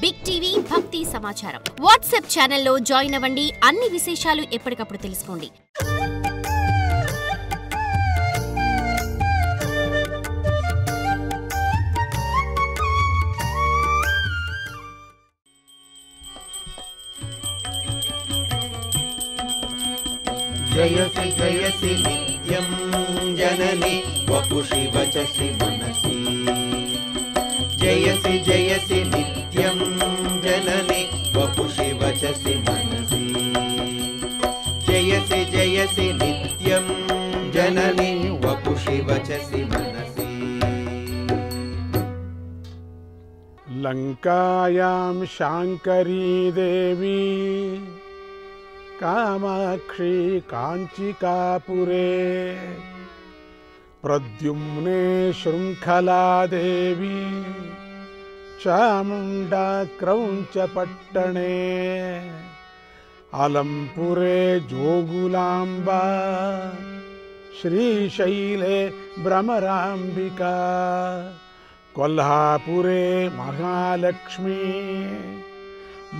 Big TV భక్తి సమాచారం WhatsApp ఛానల్లో జాయిన్ అవ్వండి. అన్ని విశేషాలు ఎప్పటికప్పుడు తెలుసుకోండి. जयसि नित्यं जननि वपुषि वचसि मनसि जयसि नित्यं जननि वपुषि वचसि मनसि जयसि नित्यं जननि वपुषि वचसि मनसि लंकायां शांकरी देवी कामाक्षी कांचिकापुरे प्रद्युम्ने शृंखला देवी चामुंडा क्रौंचपट्टणे अलंपुरे जोगुलांबा श्रीशैले भ्रमरांबिका कोल्हापुरे महालक्ष्मी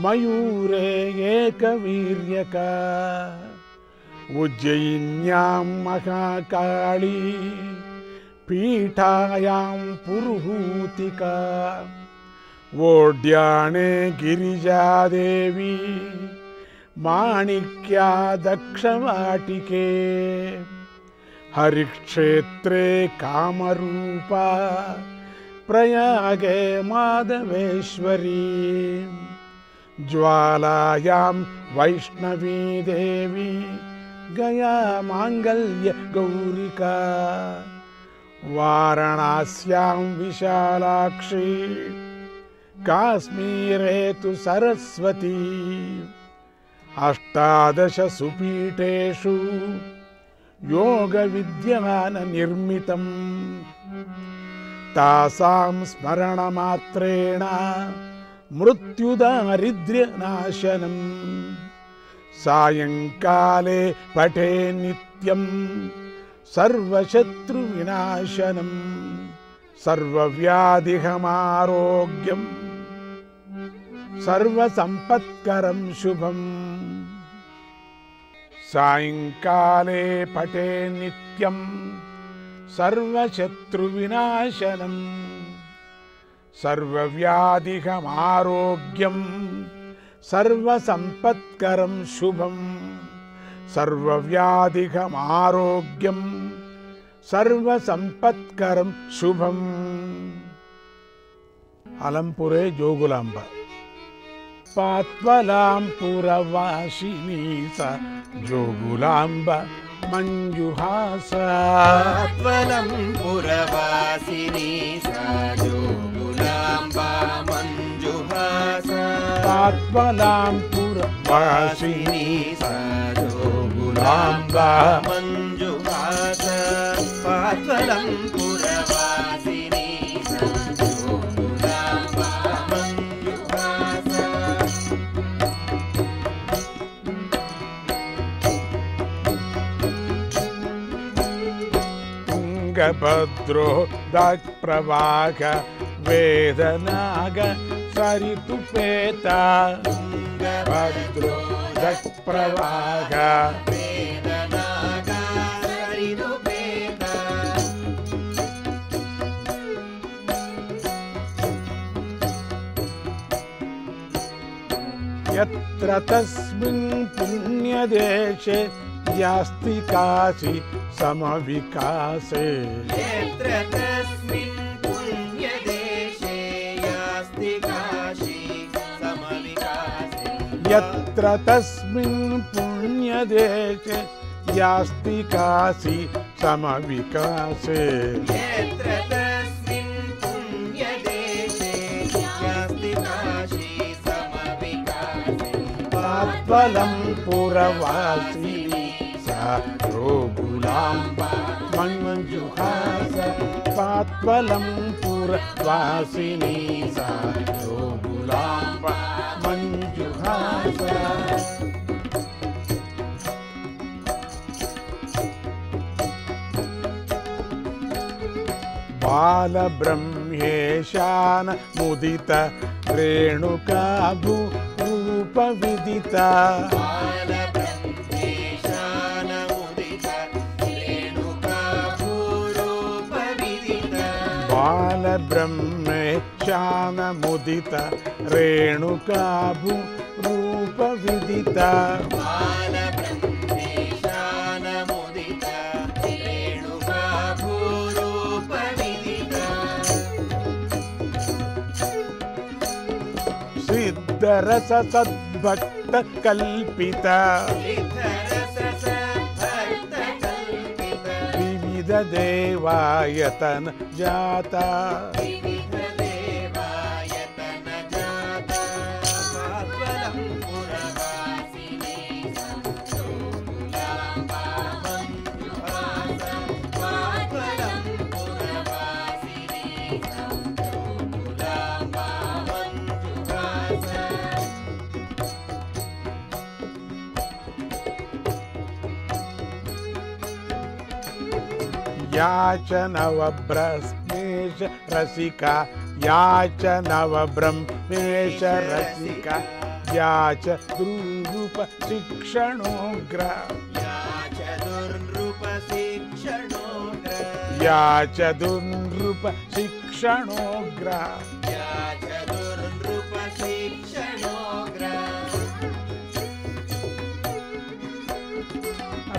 मयूरे एकवीर्यका उज्जयिन्यां महाकाली पीठायां पुरुहूतिका वोड्याणे गिरिजादेवी माणिक्या दक्षवाटिके हरिक्षेत्रे कामरूपा प्रयागे माधवेश्वरी ज्वालायां वैष्णवी देवी गया मांगल्य गौरिका वाराणस्यां विशालाक्षी काश्मीरे तु सरस्वती अष्टादश सुपीठेषु योग विद्यान निर्मितम् तासां स्मरणमात्रेण मृत्युदारिद्र्यनाशनम् सायंकाले पठे नित्यं सर्वशत्रुविनाशनम् सर्वव्याधिहमारोग्यं सर्वसंपत्करं शुभम् सायंकाले पठे नित्यं सर्वशत्रुविनाशनम् सर्वव्याधिहमारोग्यं सर्वसंपत्करं शुभम् सर्वव्याधिहमारोग्यं सर्वसंपत्करं शुभम् अलंपुरे जोगुलांबा पात्वलांपुरवासिनी सा जोगुलांबा मंजुहासा पात्वलंपुरवासिनी सा जोगुलांबा मंजुहासा पात्वलांपुरवासिनी सा जोगुलांबा मंजुहासा पात्वलंपुरवासिनी सा जोगुलांबा मंजुहासा तुंगभद्रो दप्रवाह वेदनाग सरितुपेता तुंगभद्रो दप्रवाह वेदनाग सरितुपेता यत्र तस्मिन् पुण्यदेशे यास्ति काशी समविकासे यत्र तस्मिन् पुण्यदेशे यास्ति काशी समविकासे यत्र तस्मिन् पुण्यदेशे यास्ति काशी समविकासे यत्र तस्मिन् पुण्यदेशे यास्ति काशी समविकासे पात्वलंपुरवासिनी सा जोगुलांबा मंजुहासा पात्वलंपुरवासिनी सा जोगुलांबा मंजुहासा बालब्रह्मेशान मुदित రేణుకా భూరూప విదిత బాలబ్రహ్మేశానముదిత రేణుకా భూరూప విదిత సిద్ధరస సద్భక్త కల్పిత వివిధ దేవాయతన జాత యాచ నవబ్రహ్మేశ రసిక యాచ నవబ్రహ్మేశ రసిక యాచ దుర్రూప శిక్షణోగ్ర యాచ దుర్నృప శిక్షణోగ్ర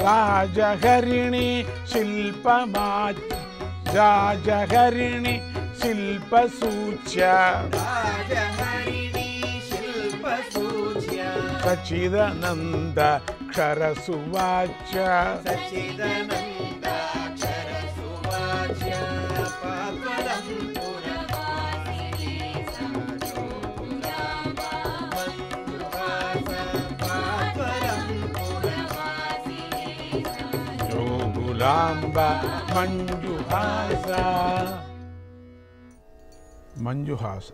రాజహరిణి రాజహరిణి శిల్పసూచ్య సచిదానంద క్షరసువాచ్య జోగులాంబ మంజుహాస మంజుహాస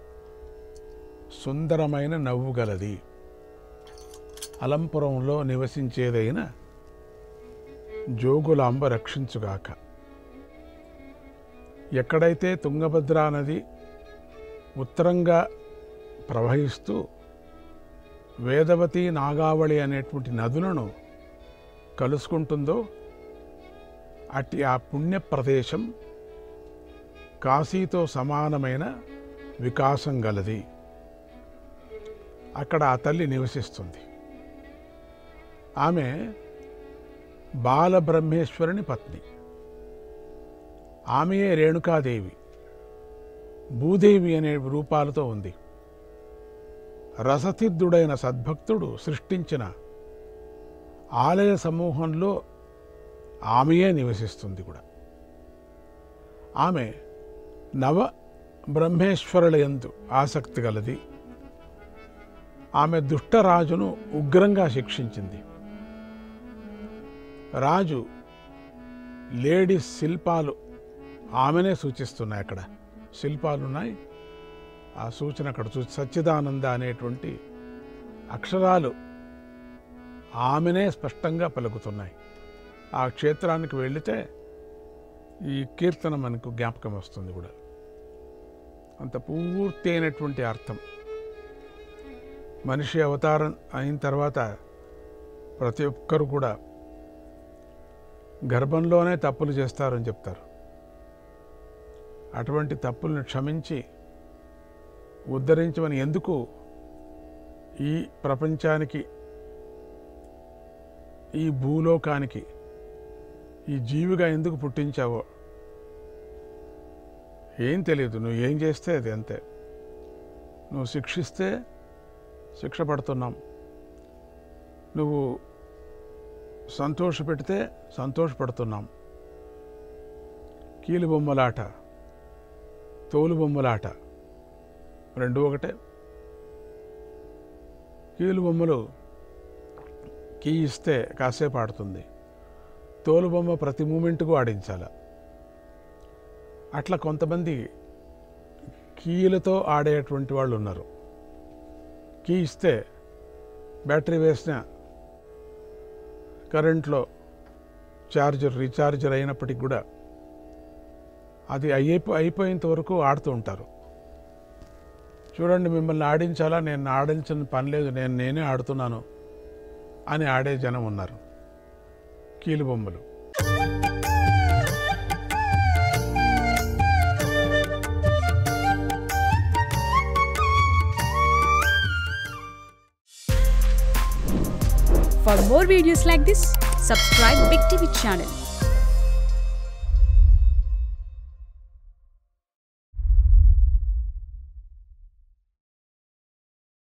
సుందరమైన నవ్వు గలది. అలంపురంలో నివసించేదైన జోగులాంబ రక్షించుగాక. ఎక్కడైతే తుంగభద్రా నది ఉత్తరంగా ప్రవహిస్తూ వేదవతి నాగావళి అనేటువంటి నదులను కలుసుకుంటుందో అట్టి ఆ పుణ్య ప్రదేశం కాశీతో సమానమైన వికాసం గలది. అక్కడ ఆ తల్లి నివసిస్తుంది. ఆమె బాలబ్రహ్మేశ్వరుని పత్ని. ఆమెయే రేణుకాదేవి, భూదేవి అనే రూపాలతో ఉంది. రససిద్ధుడైన సద్భక్తుడు సృష్టించిన ఆలయ సమూహంలో ఆమెయే నివసిస్తుంది కూడా. ఆమె నవ బ్రహ్మేశ్వరుల యందు ఆసక్తి గలది. ఆమె దుష్టరాజును ఉగ్రంగా శిక్షించింది. రాజు లేడీస్ శిల్పాలు ఆమెనే సూచిస్తున్నాయి. అక్కడ శిల్పాలున్నాయి. ఆ సూచన అక్కడ సచ్చిదానంద అనేటువంటి అక్షరాలు ఆమెనే స్పష్టంగా పలుకుతున్నాయి. ఆ క్షేత్రానికి వెళితే ఈ కీర్తన మనకు జ్ఞాపకం వస్తుంది కూడా. అంత పూర్తి అయినటువంటి అర్థం. మనిషి అవతారం అయిన తర్వాత ప్రతి ఒక్కరు కూడా గర్భంలోనే తప్పులు చేస్తారని చెప్తారు. అటువంటి తప్పులను క్షమించి ఉద్ధరించమని, ఎందుకు ఈ ప్రపంచానికి, ఈ భూలోకానికి ఈ జీవిగా ఎందుకు పుట్టించావో ఏం తెలియదు. నువ్వు ఏం చేస్తే అది అంతే. నువ్వు శిక్షిస్తే శిక్ష పడుతున్నాం, నువ్వు సంతోషపెడితే సంతోషపడుతున్నాం. కీలు బొమ్మలాట, తోలు బొమ్మలాట రెండు ఒకటే. కీలు బొమ్మలు కీ ఇస్తే కాసేపు ఆడుతుంది, తోలు బొమ్మ ప్రతి మూమెంట్కు ఆడించాల. అట్లా కొంతమంది కీలతో ఆడేటువంటి వాళ్ళు ఉన్నారు. కీ ఇస్తే బ్యాటరీ వేసిన కరెంట్లో రీఛార్జర్ అయినప్పటికి కూడా అది అయిపోయేంత వరకు ఆడుతూ ఉంటారు. చూడండి మిమ్మల్ని ఆడించాలా, నేను ఆడించిన పని లేదు, నేనే ఆడుతున్నాను అని ఆడే జనం ఉన్నారు. కీలుబొమ్మలు. For more videos like this, subscribe Big TV channel.